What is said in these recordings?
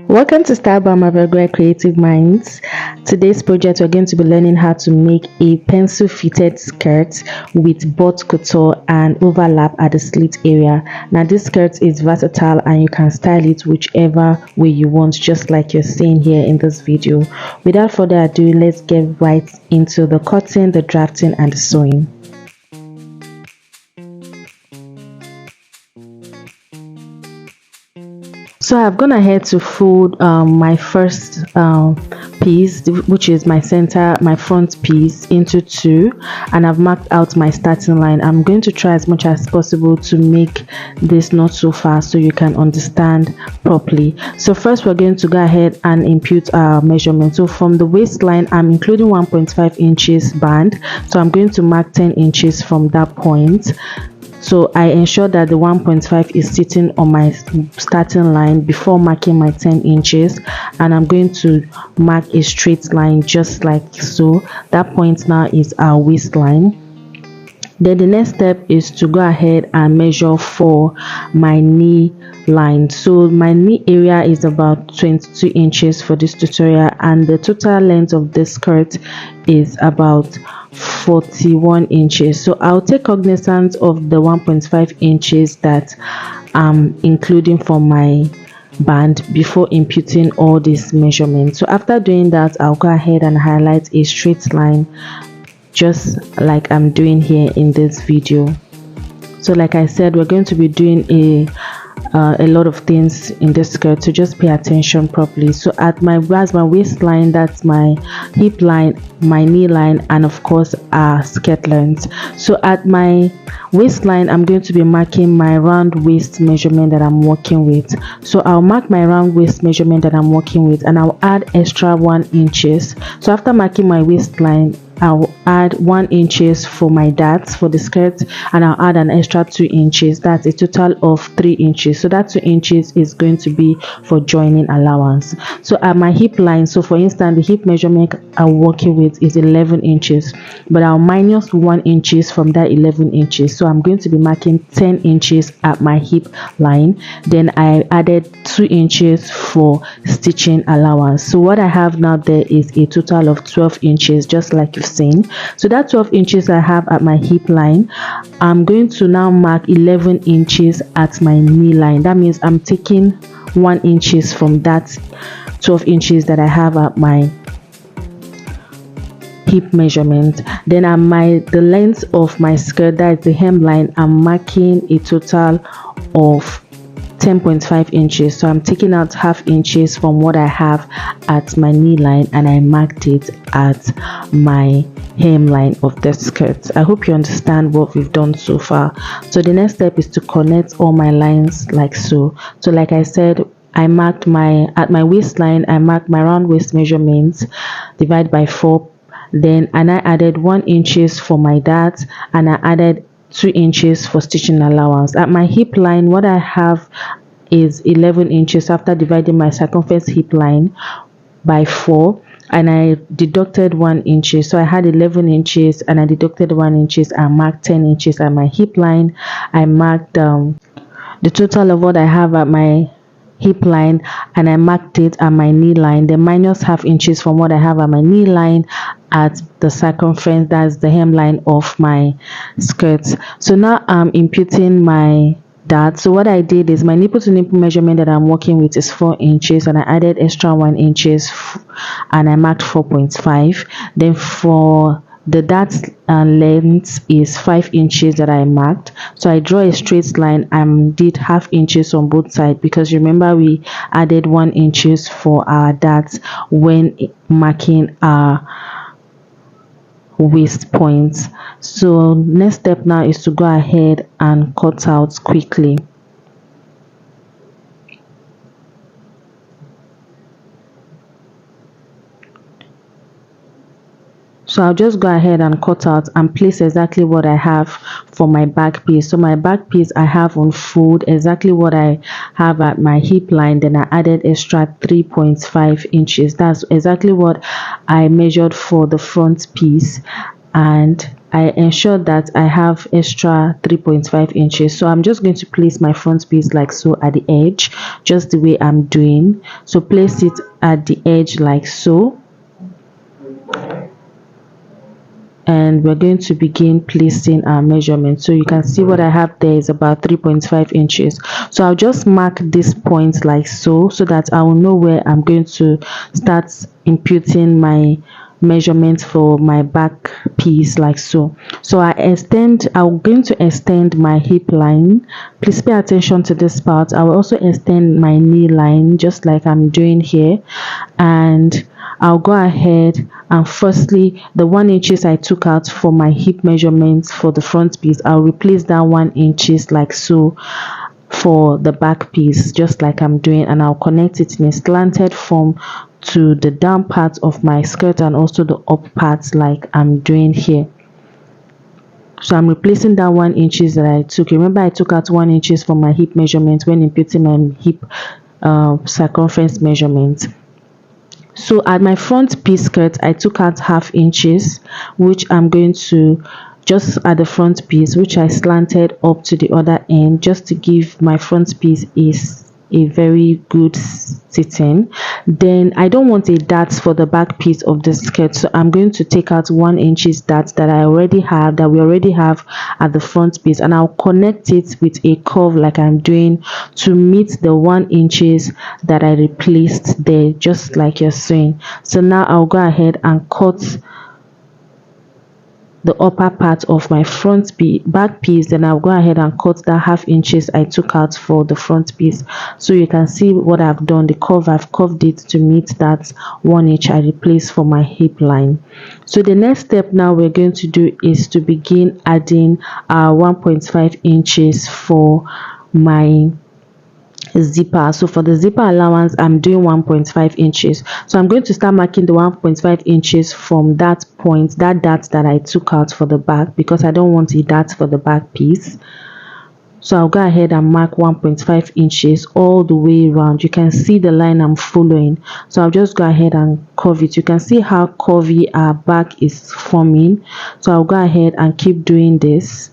Welcome to Style By Marvellgreg Creative Minds. Today's project, we're going to be learning how to make a pencil fitted skirt with butt couture and overlap at the slit area. Now this skirt is versatile and you can style it whichever way you want, just like you're seeing here in this video. Without further ado, let's get right into the cutting, the drafting and the sewing. So I've gone ahead to fold my first piece, which is my front piece, into two, and I've marked out my starting line. I'm going to try as much as possible to make this not so fast so you can understand properly. So first we're going to go ahead and impute our measurement. So from the waistline, I'm including 1.5 inches band, so I'm going to mark 10 inches from that point. So I ensure that the 1.5 is sitting on my starting line before marking my 10 inches, and I'm going to mark a straight line just like so. That point now is our waistline. Then the next step is to go ahead and measure for my knee line. So my knee area is about 22 inches for this tutorial, and the total length of this skirt is about 41 inches. So I'll take cognizance of the 1.5 inches that I'm including for my band before imputing all these measurements. So after doing that, I'll go ahead and highlight a straight line just like I'm doing here in this video. So like I said, we're going to be doing a lot of things in this skirt, so just pay attention properly. So at my waistline, that's my hip line, my knee line, and of course our skirt length. So at my waistline, I'm going to be marking my round waist measurement that I'm working with. So I'll mark my round waist measurement that I'm working with, and I'll add extra 1 inches. So after marking my waistline, I'll add 1 inches for my darts for the skirt, and I'll add an extra 2 inches. That's a total of 3 inches. So that 2 inches is going to be for joining allowance. So at my hip line, so for instance, the hip measurement I'm working with is 11 inches, but I'll minus 1 inches from that 11 inches. So I'm going to be marking 10 inches at my hip line. Then I added 2 inches for stitching allowance. So what I have now there is a total of 12 inches, just like you've seen. So that 12 inches I have at my hip line, I'm going to now mark 11 inches at my knee line. That means I'm taking 1 inches from that 12 inches that I have at my hip measurement. Then the length of my skirt, that is the hemline, I'm marking a total of 10.5 inches. So I'm taking out half inches from what I have at my knee line, and I marked it at my hemline of the skirt. I hope you understand what we've done so far. So the next step is to connect all my lines like so. So like I said, I marked at my waistline, I marked my round waist measurements, divide by 4. Then I added 1 inches for my dart, and I added 2 inches for stitching allowance. At my hip line, what I have is 11 inches after dividing my circumference hip line by 4, and I deducted 1 inch. So I had 11 inches and I deducted 1 inches. I marked 10 inches at my hip line. I marked the total of what I have at my hip line, and I marked it at my knee line, then minus half inches from what I have at my knee line at the circumference, that's the hemline of my skirt. So now I'm imputing my dart. So what I did is my nipple to nipple measurement that I'm working with is 4 inches, and I added extra 1 inches and I marked 4.5. Then for the dart length is 5 inches that I marked. So I draw a straight line and did half inches on both sides, because remember we added 1 inches for our darts when marking our waist points. So next step now is to go ahead and cut out quickly. So I'll just go ahead and cut out and place exactly what I have for my back piece. So my back piece, I have on fold exactly what I have at my hip line. Then I added extra 3.5 inches. That's exactly what I measured for the front piece. And I ensure that I have extra 3.5 inches. So I'm just going to place my front piece like so at the edge, just the way I'm doing. So place it at the edge like so, and we're going to begin placing our measurement. So you can see what I have there is about 3.5 inches. So I'll just mark this point like so, so that I will know where I'm going to start imputing my measurement for my back piece like so. So I'm going to extend my hip line. Please pay attention to this part. I will also extend my knee line just like I'm doing here, and I'll go ahead and firstly the 1 inches I took out for my hip measurements for the front piece, I'll replace that 1 inches like so for the back piece, just like I'm doing, and I'll connect it in a slanted form to the down part of my skirt and also the up part like I'm doing here. So I'm replacing that 1 inches that I took. Remember, I took out 1 inches for my hip measurement when imputing my hip circumference measurement. So at my front piece skirt, I took out ½ inches, which I'm going to just at the front piece, which I slanted up to the other end, just to give my front piece a very good sitting. Then I don't want a dart for the back piece of the skirt, so I'm going to take out 1 inches dart that we already have at the front piece, and I'll connect it with a curve like I'm doing to meet the 1 inches that I replaced there, just like you're seeing. So now I'll go ahead and cut the upper part of my back piece, then I'll go ahead and cut that ½ inches I took out for the front piece. So you can see what I've done, the curve, I've curved it to meet that 1 inch I replaced for my hip line. So the next step now we're going to do is to begin adding our 1.5 inches for my zipper. So for the zipper allowance, I'm doing 1.5 inches. So I'm going to start marking the 1.5 inches from that point, that dart that I took out for the back, because I don't want a dart for the back piece. So I'll go ahead and mark 1.5 inches all the way around. You can see the line I'm following. So I'll just go ahead and curve it. You can see how curvy our back is forming. So I'll go ahead and keep doing this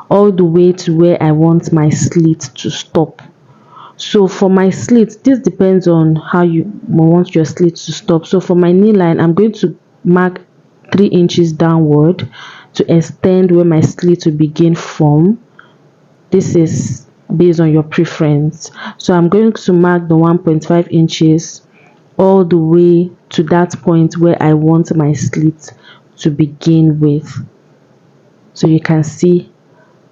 all the way to where I want my slit to stop. So for my slit, this depends on how you want your slit to stop. So for my knee line, I'm going to mark 3 inches downward to extend where my slit will begin from. This is based on your preference. So I'm going to mark the 1.5 inches all the way to that point where I want my slit to begin with. So you can see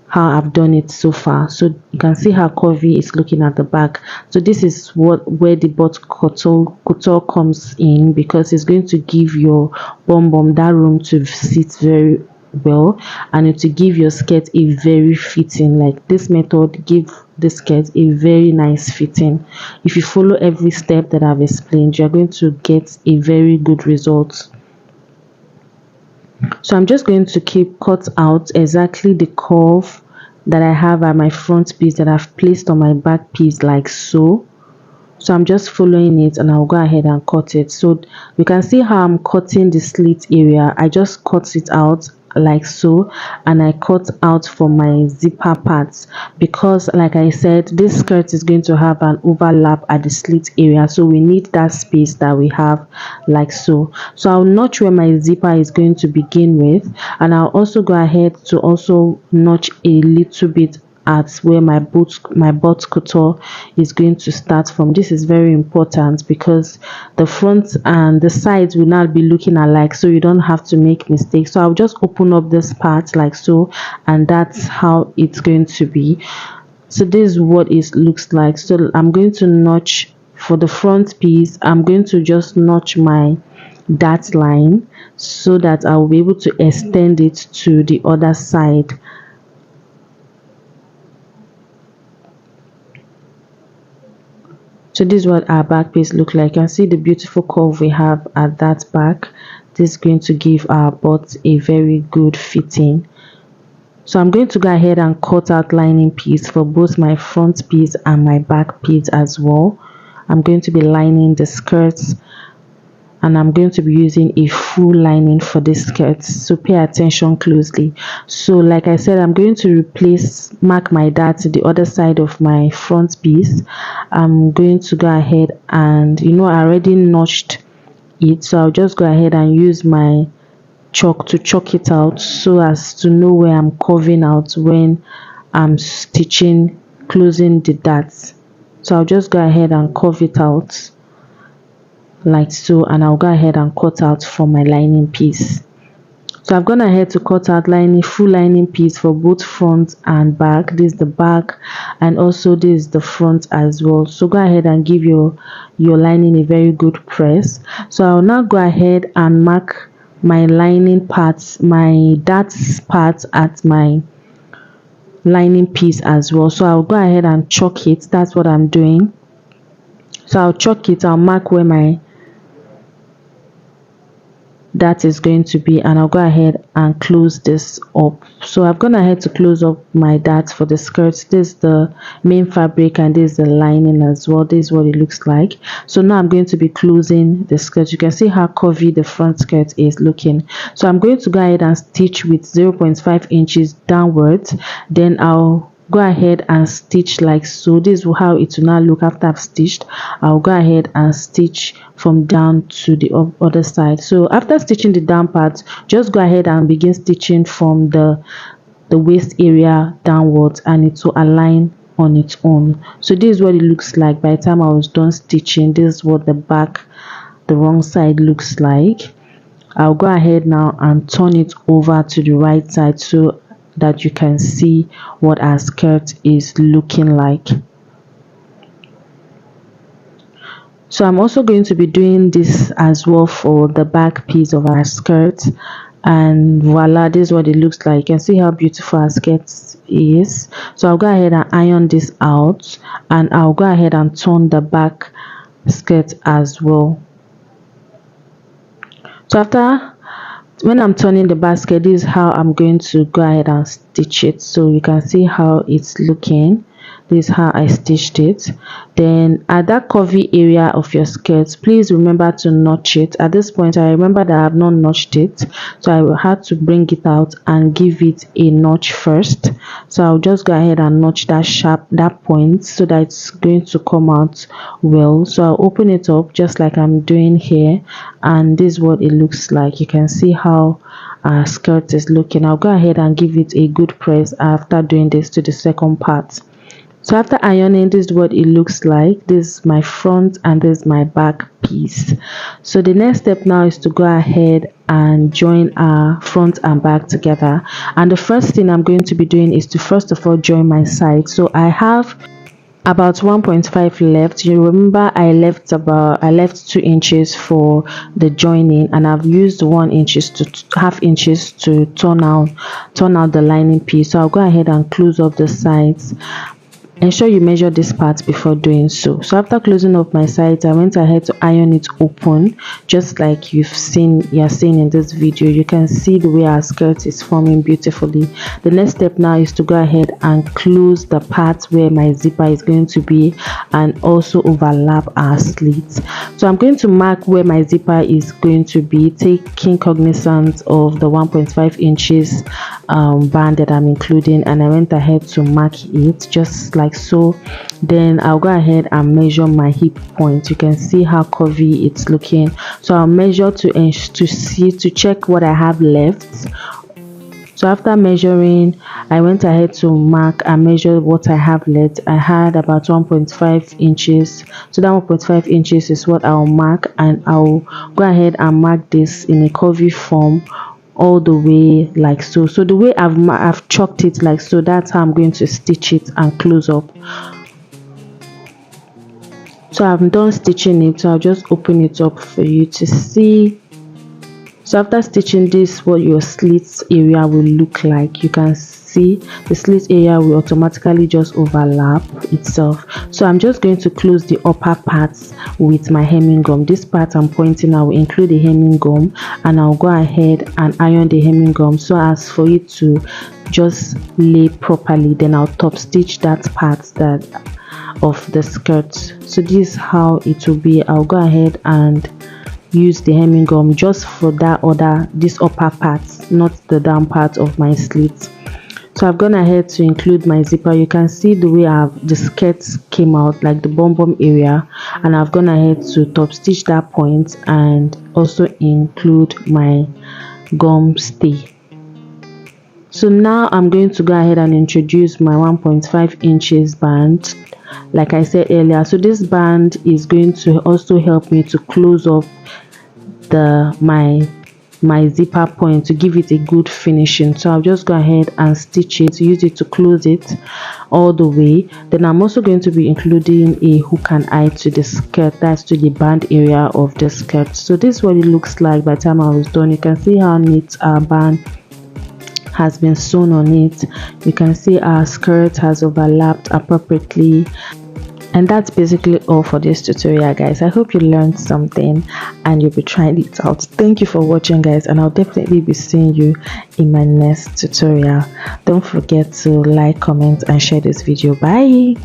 how I've done it so far. So you can see how curvy it's looking at the back. So this is where the butt couture comes in, because it's going to give your bum that room to sit very well, and it will give your skirt a very fitting. Like this method give the skirt a very nice fitting. If you follow every step that I've explained, you're going to get a very good result. So I'm just going to keep cut out exactly the curve that I have at my front piece that I've placed on my back piece like so. So I'm just following it, and I'll go ahead and cut it. So you can see how I'm cutting the slit area. I just cut it out like so, and I cut out for my zipper parts, because like I said, this skirt is going to have an overlap at the slit area, so we need that space that we have like so. So I'll notch where my zipper is going to begin with, and I'll also go ahead to also notch a little bit at where my butt couture is going to start from. This is very important because the front and the sides will not be looking alike, so you don't have to make mistakes. So I'll just open up this part like so, and that's how it's going to be. So this is what it looks like. So I'm going to notch for the front piece. I'm going to just notch my dart line so that I'll be able to extend it to the other side. So this is what our back piece look like. You can see the beautiful curve we have at that back. This is going to give our butt a very good fitting. So I'm going to go ahead and cut out lining piece for both my front piece and my back piece as well. I'm going to be lining the skirts and I'm going to be using a full lining for this skirt, so pay attention closely. So like I said, I'm going to mark my dart to the other side of my front piece. I'm going to go ahead and, I already notched it, so I'll just go ahead and use my chalk to chalk it out so as to know where I'm curving out when I'm closing the darts. So I'll just go ahead and curve it out like so, and I'll go ahead and cut out for my lining piece. So I've gone ahead to cut out full lining piece for both front and back. This is the back, and also this is the front as well. So go ahead and give your lining a very good press. So I'll now go ahead and mark my lining parts, my darts part at my lining piece as well. So I'll go ahead and chalk it. That's what I'm doing. So I'll chalk it. I'll mark where my that is going to be, and I'll go ahead and close this up. So I've gone ahead to close up my darts for the skirt. This is the main fabric and this is the lining as well. This is what it looks like. So now I'm going to be closing the skirt. You can see how curvy the front skirt is looking. So I'm going to go ahead and stitch with 0.5 inches downwards. Then I'll go ahead and stitch like so. This is how it will now look after I've stitched. I'll go ahead and stitch from down to the other side. So after stitching the down part, just go ahead and begin stitching from the waist area downwards, and it will align on its own. So this is what it looks like by the time I was done stitching. This is what the wrong side looks like. I'll go ahead now and turn it over to the right side so that you can see what our skirt is looking like. So I'm also going to be doing this as well for the back piece of our skirt, and voila, this is what it looks like. You can see how beautiful our skirt is. So I'll go ahead and iron this out, and I'll go ahead and turn the back skirt as well. So when I'm turning the basket, this is how I'm going to go ahead and stitch it. So you can see how it's looking. This is how I stitched it. Then at that curvy area of your skirt, please remember to notch it. At this point, I remember that I have not notched it, so I will have to bring it out and give it a notch first. So I'll just go ahead and notch that point so that it's going to come out well. So I'll open it up just like I'm doing here, and this is what it looks like. You can see how our skirt is looking. I'll go ahead and give it a good press after doing this to the second part. So after ironing, this is what it looks like. This is my front and this is my back piece. So the next step now is to go ahead and join our front and back together. And the first thing I'm going to be doing is to first of all join my sides. So I have about 1.5 left. You remember I left 2 inches for the joining, and I've used 1 inches to half inches to turn out the lining piece. So I'll go ahead and close up the sides. Ensure you measure this part before doing so. So after closing up my sides, I went ahead to iron it open, just like you're seeing in this video. You can see the way our skirt is forming beautifully. The next step now is to go ahead and close the part where my zipper is going to be, and also overlap our slits. So I'm going to mark where my zipper is going to be, taking cognizance of the 1.5 inches band that I'm including, and I went ahead to mark it just like so. Then I'll go ahead and measure my hip point. You can see how curvy it's looking. So I'll measure to check what I have left. So after measuring, I went ahead to mark and measure what I have left. I had about 1.5 inches. So that 1.5 inches is what I'll mark, and I'll go ahead and mark this in a curvy form all the way like so. So the way I've chalked it like so, that's how I'm going to stitch it and close up. So I'm done stitching it, so I'll just open it up for you to see. So after stitching this, what your slits area will look like. You can see the slit area will automatically just overlap itself. So I'm just going to close the upper parts with my hemming gum. This part I'm pointing, I will include the hemming gum, and I'll go ahead and iron the hemming gum so as for it to just lay properly. Then I'll top stitch that part of the skirt. So this is how it will be. I'll go ahead and use the hemming gum just for this upper part, not the down part of my slit. So I've gone ahead to include my zipper. You can see the way the skirts came out, like the bum area, and I've gone ahead to top stitch that point and also include my gum stay. So now I'm going to go ahead and introduce my 1.5 inches band, like I said earlier. So this band is going to also help me to close up my zipper point to give it a good finishing. So I'll just go ahead and stitch it, use it to close it all the way. Then I'm also going to be including a hook and eye to the skirt, that's to the band area of the skirt. So this is what it looks like by the time I was done. You can see how neat our band has been sewn on it. You can see our skirt has overlapped appropriately. And that's basically all for this tutorial, guys. I hope you learned something and you'll be trying it out. Thank you for watching, guys, and I'll definitely be seeing you in my next tutorial. Don't forget to like, comment and share this video. Bye.